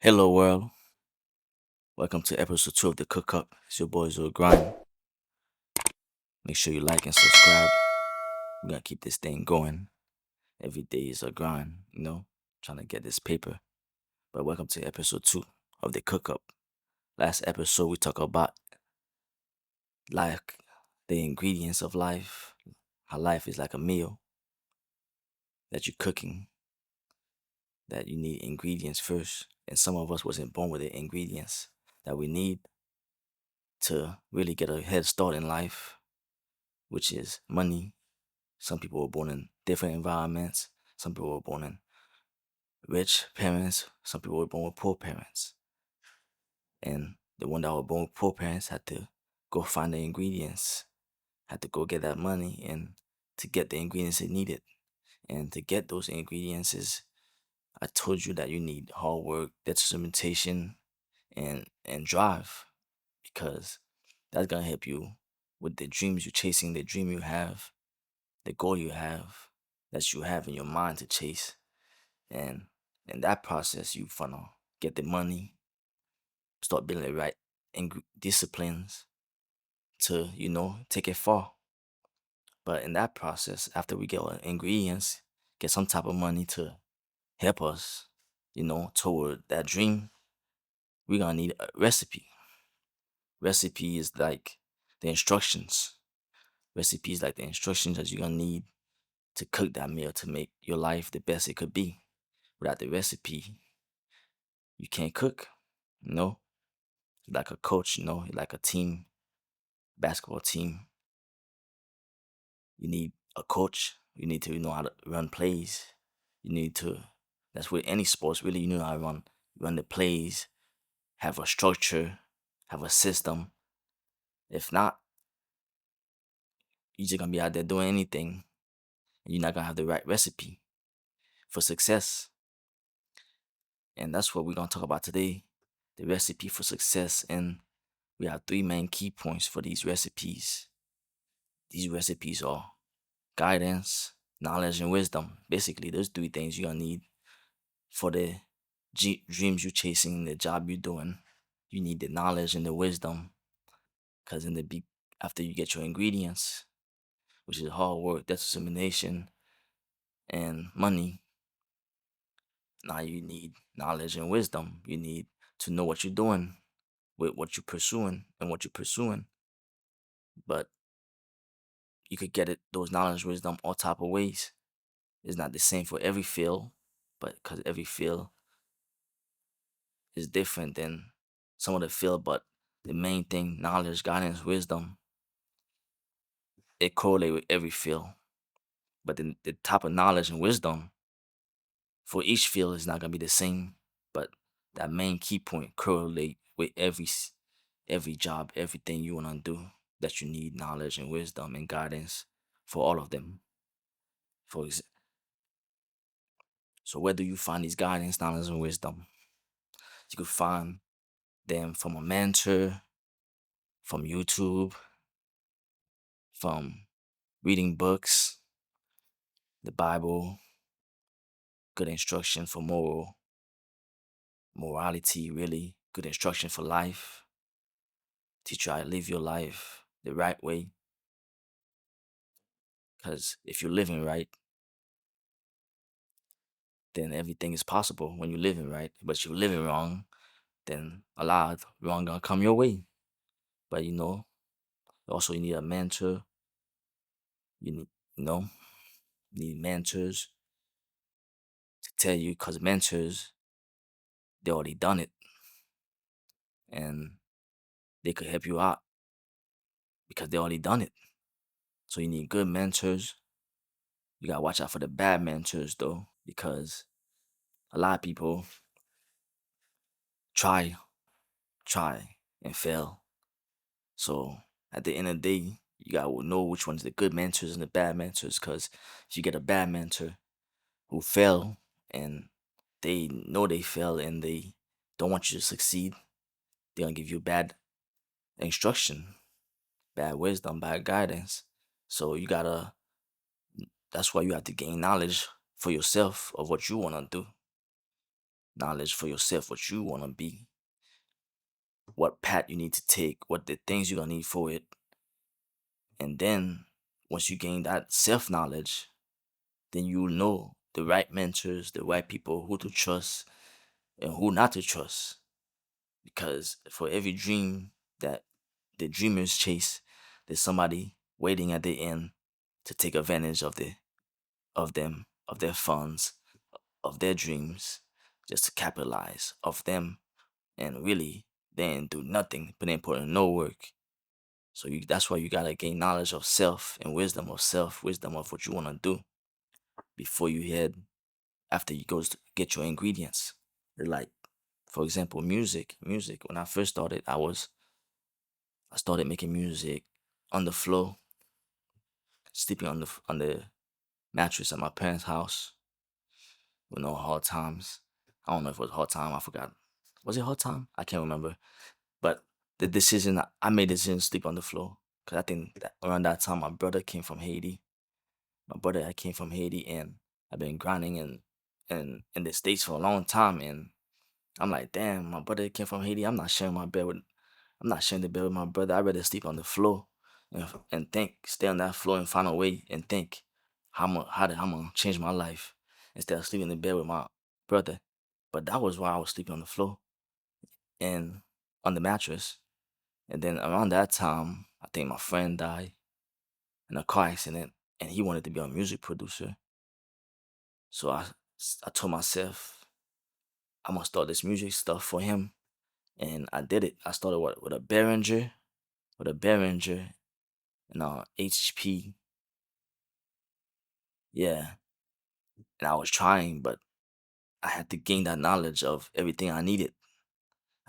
Hello world, welcome to episode 2 of the Cook Up. It's your boy Zoe Grind. Make sure you like and subscribe. We're gonna keep this thing going. Every day is a grind, trying to get this paper. But welcome to episode 2 of the Cook Up. Last episode we talked about like the ingredients of life, how life is like a meal that you're cooking, that you need ingredients first. And some of us wasn't born with the ingredients that we need to really get a head start in life, which is money. Some people were born in different environments. Some people were born in rich parents. Some people were born with poor parents. And the one that were born with poor parents had to go find the ingredients, had to go get that money and to get the ingredients they needed. And to get those ingredients is, I told you that you need hard work, determination, and drive, because that's gonna help you with the dreams you're chasing, the dream you have, the goal you have, that you have in your mind to chase. And in that process, you finna get the money, start building the right disciplines to, take it far. But in that process, after we get our ingredients, get some type of money to help us, toward that dream, we're gonna need a recipe. Recipe is like the instructions. Recipe is like the instructions that you're gonna need to cook that meal to make your life the best it could be. Without the recipe, you can't cook, you know? Like a coach, like a team, basketball team. You need a coach. You need to know how to run plays. You need to. That's with any sports. Really, you know how to run the plays, have a structure, have a system. If not, you're just gonna be out there doing anything, and you're not gonna have the right recipe for success. And that's what we're gonna talk about today: the recipe for success. And we have three main key points for these recipes. These recipes are guidance, knowledge, and wisdom. Basically, those three things you're gonna need for the dreams you're chasing, the job you're doing. You need the knowledge and the wisdom, because after you get your ingredients, which is hard work, determination, and money, now you need knowledge and wisdom. You need to know what you're doing with what you're pursuing and what you're pursuing. But you could get those knowledge, wisdom, all type of ways. It's not the same for every field, but because every field is different than some of the field. But the main thing, knowledge, guidance, wisdom, it correlate with every field. But the type of knowledge and wisdom for each field is not gonna be the same. But that main key point correlate with every job, everything you wanna do, that you need knowledge and wisdom and guidance for all of them. For ex- so where do you find these guidance, knowledge, and wisdom? You could find them from a mentor, from YouTube, from reading books, the Bible, good instruction for morality, really good instruction for life, teach you how to live your life the right way. Because if you're living right, then everything is possible when you're living right. But if you're living wrong, then a lot of wrong gonna come your way. But also you need a mentor. You need, you know, you need mentors to tell you, because mentors, they already done it and they could help you out because they already done it. So you need good mentors. You gotta watch out for the bad mentors though, because a lot of people try, try and fail. So at the end of the day, you gotta know which one's the good mentors and the bad mentors. Because if you get a bad mentor who fail and they know they fail and they don't want you to succeed, they're gonna give you bad instruction, bad wisdom, bad guidance. So that's why you have to gain knowledge for yourself of what you wanna do. knowledge for yourself, what you want to be, what path you need to take, what the things you're gonna need for it. And then once you gain that self knowledge, then you'll know the right mentors, the right people who to trust and who not to trust. Because for every dream that the dreamers chase, there's somebody waiting at the end to take advantage of them, of their funds, of their dreams, just to capitalize of them. And really, they ain't do nothing, but they ain't put in no work. So that's why you gotta gain knowledge of self and wisdom of self, wisdom of what you wanna do before you head after you go to get your ingredients. Like, for example, music. Music. When I first started, I started making music on the floor, sleeping on the mattress at my parents' house with no hard times. I don't know if it was hard time. I forgot. Was it hard time? I can't remember. But the decision I made the decision to sleep on the floor because I think that around that time my brother came from Haiti. My brother I came from Haiti and I've been grinding in the States for a long time and I'm like, damn, my brother came from Haiti. I'm not sharing the bed with my brother. I'd rather sleep on the floor and think, stay on that floor and find a way and think I'm gonna change my life instead of sleeping in the bed with my brother. But that was why I was sleeping on the floor and on the mattress. And then around that time, I think my friend died in a car accident and he wanted to be a music producer. So I told myself I'm gonna start this music stuff for him, and I did it. I started with a Behringer, and HP, yeah. And I was trying, but I had to gain that knowledge of everything I needed.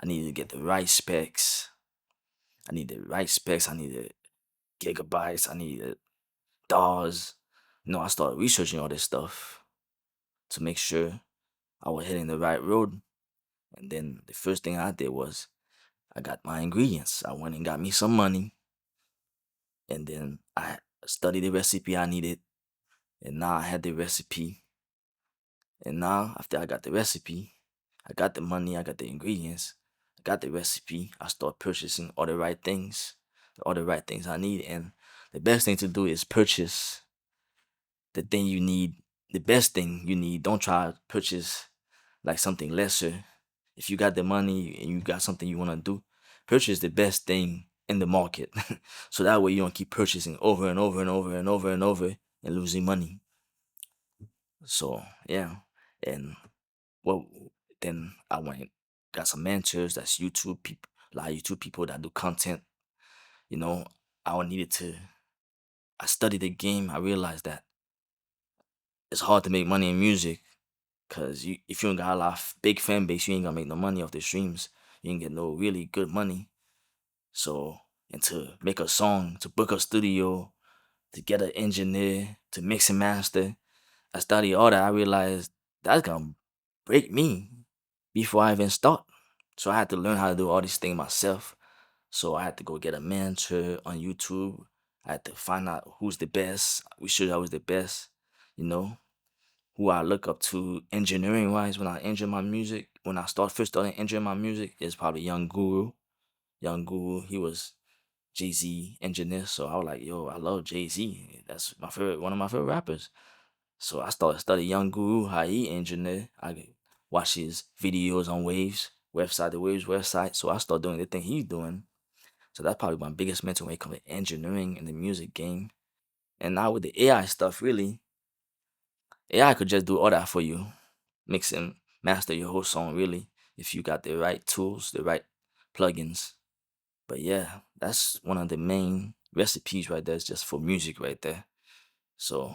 I needed to get the right specs. I needed the right specs. I needed gigabytes. I needed DAWs. I started researching all this stuff to make sure I was hitting the right road. And then the first thing I did was I got my ingredients. I went and got me some money, and then I studied the recipe I needed, and now I had the recipe. And now after I got the recipe, I got the money, I got the ingredients, I got the recipe. I start purchasing all the right things I need. And the best thing to do is purchase the thing you need, the best thing you need. Don't try to purchase like something lesser. If you got the money and you got something you want to do, purchase the best thing in the market. So that way you don't keep purchasing over and over and over and over and over and losing money. So yeah. And well, then I went got some mentors, that's YouTube people, a lot of YouTube people that do content. You know, I needed to I studied the game. I realized that it's hard to make money in music because if you ain't got a lot of big fan base, you ain't gonna make no money off the streams. You ain't get no really good money. So, and to make a song, to book a studio, to get an engineer, to mix and master, I studied all that. I realized that's gonna break me before I even start. So I had to learn how to do all these things myself. So I had to go get a mentor on YouTube. I had to find out who's the best. We sure I was the best, you know, who I look up to engineering wise when I engineer my music. When I first started engineering my music, is probably Young Guru. Young Guru, he was Jay-Z engineer. So I was like, yo, I love Jay-Z. That's one of my favorite rappers. So I started studying Young Guru, how he engineer. I watch his videos on Waves, the Waves website. So I started doing the thing he's doing. So that's probably my biggest mentor when it comes to engineering in the music game. And now with the AI stuff, really, AI could just do all that for you. Mix and master your whole song, really, if you got the right tools, the right plugins. But yeah, that's one of the main recipes right there. It's just for music right there. So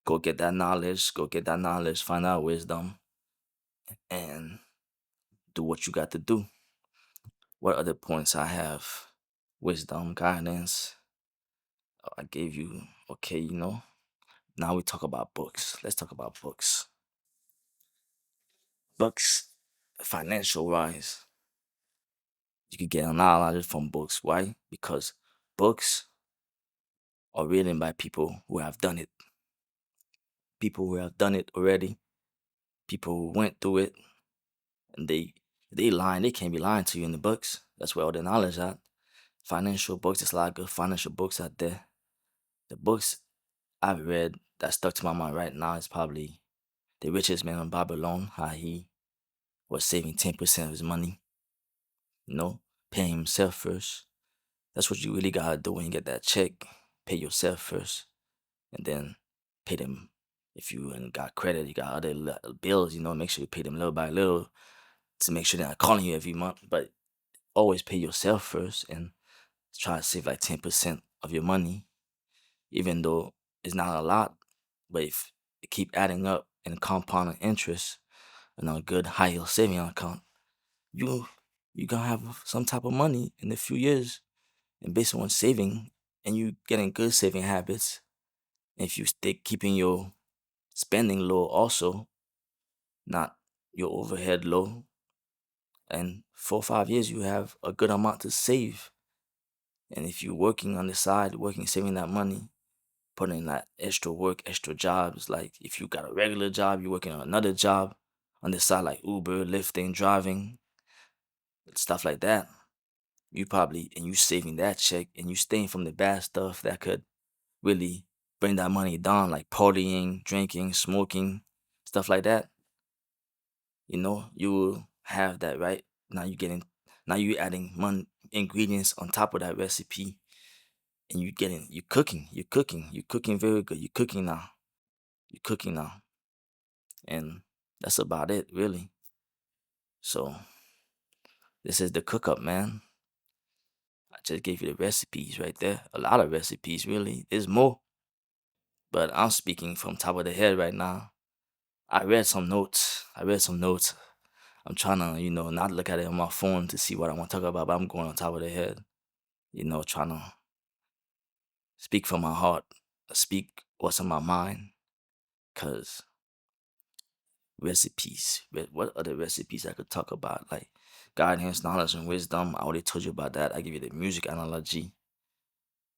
go get that knowledge, find out wisdom, and do what you got to do. What other points I have? Wisdom, guidance. I gave you, okay, Now we talk about books. Let's talk about books. Books, financial wise, you can get a lot of it from books. Why? Because books are written by people who have done it. People who have done it already. People who went through it. And they lying, they can't be lying to you in the books. That's where all the knowledge at. Financial books, there's a lot of good financial books out there. The books I've read that stuck to my mind right now is probably The Richest Man in Babylon, how he was saving 10% of his money, you know, paying himself first. That's what you really gotta do when you get that check. Pay yourself first, and then pay them. If you ain't got credit, you got other bills, make sure you pay them little by little to make sure they're not calling you every month. But always pay yourself first and try to save like 10% of your money, even though it's not a lot. But if it keep adding up and compounding interest and a good high yield saving account, you you gonna have some type of money in a few years. And based on saving and you getting good saving habits, if you stay keeping your spending low also, not your overhead low, and 4 or 5 years you have a good amount to save. And if you're working on the side, working saving that money, putting in that extra work, extra jobs, like if you got a regular job, you're working on another job on the side like Uber, lifting, driving, stuff like that. You probably and you saving that check and you staying from the bad stuff that could really bring that money down, like partying, drinking, smoking, stuff like that. You will have that right now. Now you adding ingredients on top of that recipe, and you're cooking very good. You're cooking now, and that's about it, really. So this is the cook up, man. I just gave you the recipes right there. A lot of recipes, really. There's more, but I'm speaking from top of the head right now. I read some notes. I'm trying to, not look at it on my phone to see what I want to talk about, but I'm going on top of the head, trying to speak from my heart, speak what's on my mind, because what other recipes I could talk about? Like guidance, knowledge, and wisdom. I already told you about that. I give you the music analogy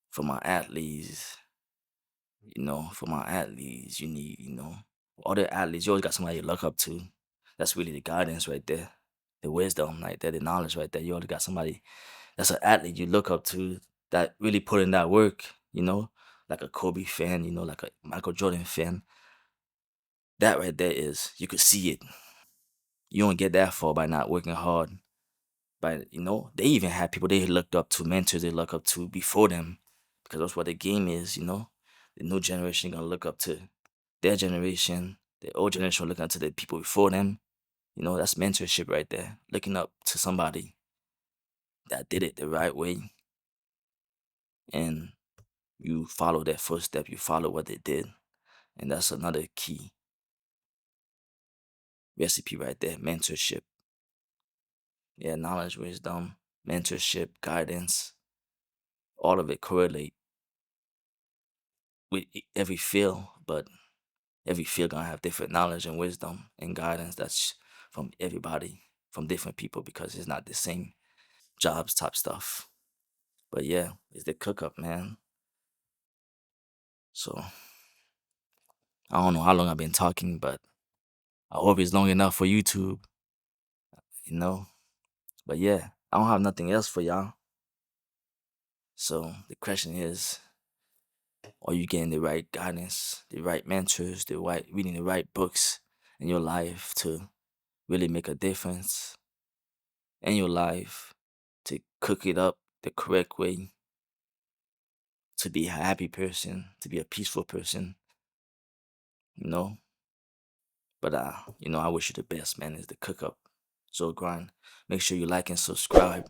for my athletes. For my athletes, you need, other athletes, you always got somebody you look up to. That's really the guidance right there. The wisdom right there, the knowledge right there. You already got somebody that's an athlete you look up to that really put in that work, like a Kobe fan, like a Michael Jordan fan. That right there is, you could see it. You don't get that far by not working hard. But, they even had people they looked up to, mentors they look up to before them, because that's what the game is, The new generation gonna look up to their generation, the old generation looking up to the people before them. That's mentorship right there. Looking up to somebody that did it the right way, and you follow their footstep, you follow what they did. And that's another key recipe right there. Mentorship. Yeah, knowledge, wisdom, mentorship, guidance, all of it correlate with every field, but every field gonna have different knowledge and wisdom and guidance that's from everybody, from different people, because it's not the same jobs type stuff. But yeah, it's the cook up, man. So I don't know how long I've been talking, but I hope it's long enough for YouTube, you know. But yeah, I don't have nothing else for y'all. So the question is, are you getting the right guidance, the right mentors, the right reading the right books in your life to really make a difference in your life, to cook it up the correct way, to be a happy person, to be a peaceful person, you know? But I wish you the best, man. Is the cook up. So grind. Make sure you like and subscribe.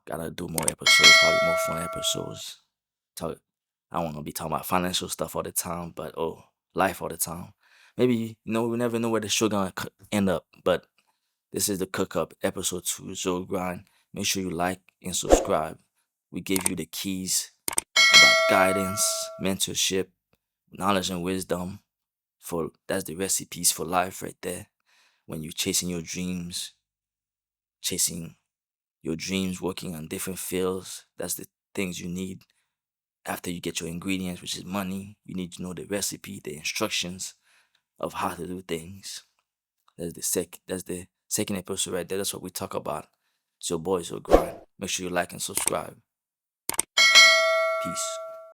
Gotta do more episodes, probably more fun episodes. Talk. I don't want to be talking about financial stuff all the time, but life all the time. Maybe we never know where the show gonna end up. But this is the cook up episode 2. So grind. Make sure you like and subscribe. We give you the keys about guidance, mentorship, knowledge and wisdom. That's the recipes for life right there. When you're chasing your dreams, working on different fields, that's the things you need. After you get your ingredients, which is money, you need to know the recipe, the instructions of how to do things. That's the second episode right there. That's what we talk about. It's your boys will grind. Make sure you like and subscribe. Peace.